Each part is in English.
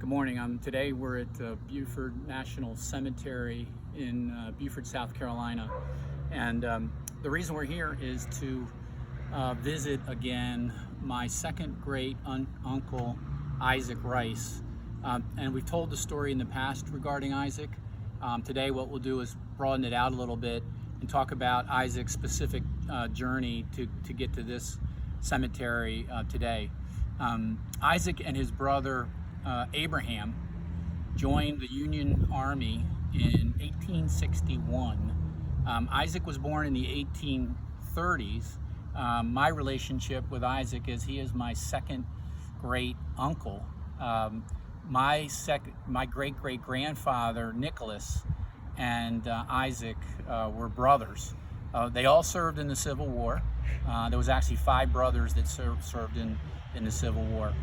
Good morning. Today we're at Beaufort National Cemetery in Beaufort, South Carolina. And the reason we're here is to visit again my second great uncle, Isaac Rice. And we've told the story in the past regarding Isaac. Today what we'll do is broaden it out a little bit and talk about Isaac's specific journey to get to this cemetery today. Isaac and his brother Abraham joined the Union Army in 1861. Isaac was born in the 1830s. My relationship with Isaac is he is my second great uncle. My great-great-grandfather Nicholas and Isaac were brothers. They all served in the Civil War. There was actually 5 brothers that served in the Civil War.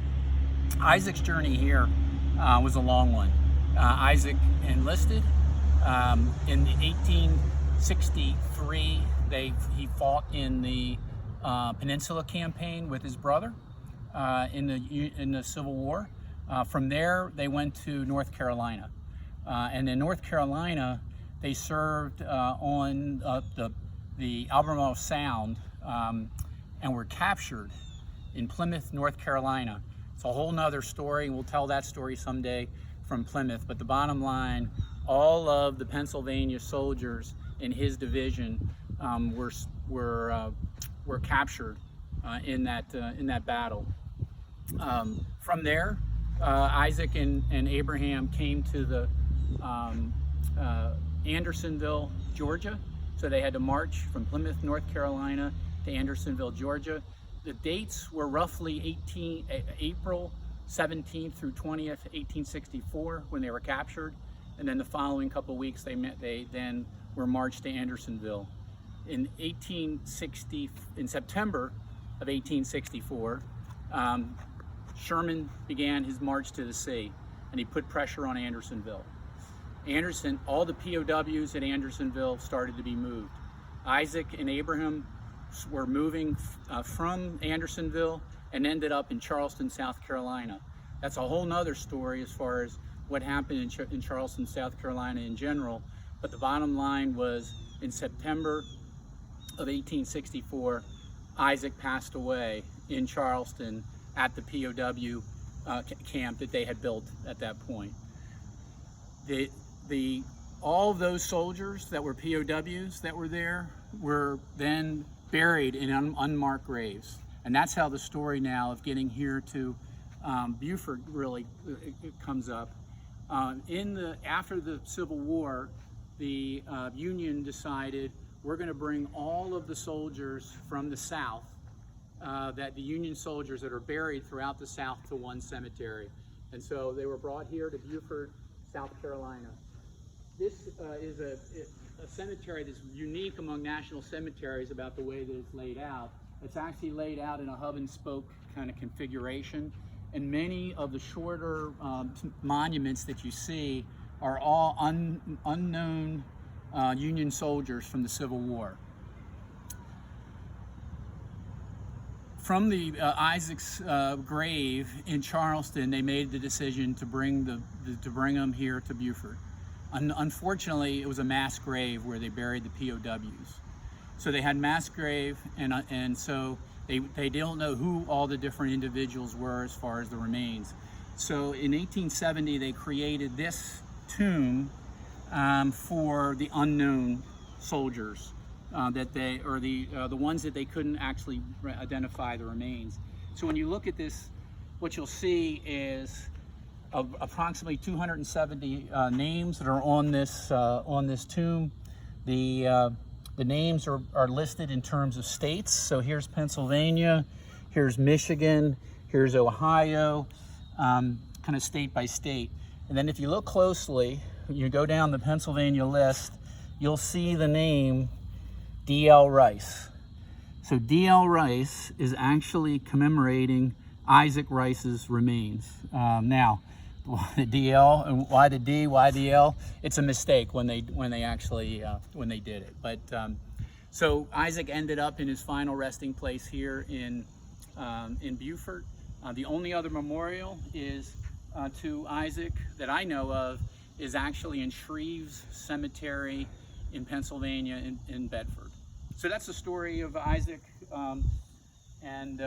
Isaac's journey here was a long one. Isaac enlisted in 1863. He fought in the Peninsula Campaign with his brother in the Civil War. From there, they went to North Carolina, and in North Carolina, they served on the Albemarle Sound and were captured in Plymouth, North Carolina. It's a whole nother story, and we'll tell that story someday from Plymouth. But the bottom line, all of the Pennsylvania soldiers in his division were captured in that battle. From there, Isaac and Abraham came to the Andersonville, Georgia. So they had to march from Plymouth, North Carolina to Andersonville, Georgia. The dates were roughly April 17th through 20th, 1864, when they were captured. And then the following couple of weeks, they then were marched to Andersonville. In September of 1864, Sherman began his march to the sea, and he put pressure on Andersonville. All the POWs at Andersonville started to be moved. Isaac and Abraham were moving from Andersonville and ended up in Charleston, South Carolina. That's a whole nother story as far as what happened in Charleston, South Carolina in general. But the bottom line was, in September of 1864, Isaac passed away in Charleston at the POW camp that they had built at that point. All of those soldiers that were POWs that were there were then buried in unmarked graves. And that's how the story now of getting here to Beaufort really comes up. After the Civil War, the Union decided we're going to bring all of the soldiers from the South, the Union soldiers that are buried throughout the South, to one cemetery. And so they were brought here to Beaufort, South Carolina. This is a cemetery that's unique among national cemeteries about the way that it's laid out. It's actually laid out in a hub and spoke kind of configuration, and many of the shorter monuments that you see are all unknown Union soldiers from the Civil War. From the Isaac's grave in Charleston, they made the decision to bring them here to Beaufort. Unfortunately, it was a mass grave where they buried the POWs. So they had mass grave, and so they don't know who all the different individuals were as far as the remains. So in 1870, they created this tomb for the unknown soldiers, the ones that they couldn't actually identify the remains. So when you look at this, what you'll see is approximately 270 names that are on this tomb. The names are listed in terms of states. So here's Pennsylvania, here's Michigan, here's Ohio, kind of state by state. And then if you look closely, you go down the Pennsylvania list, you'll see the name D.L. Rice. So D.L. Rice is actually commemorating Isaac Rice's remains. Now, the DL and why the D, why the L? It's a mistake when they actually when they did it. But so Isaac ended up in his final resting place here in Beaufort. The only other memorial is to Isaac that I know of is actually in Shreves Cemetery in Pennsylvania, in Bedford. So that's the story of Isaac, and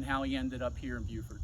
how he ended up here in Beaufort.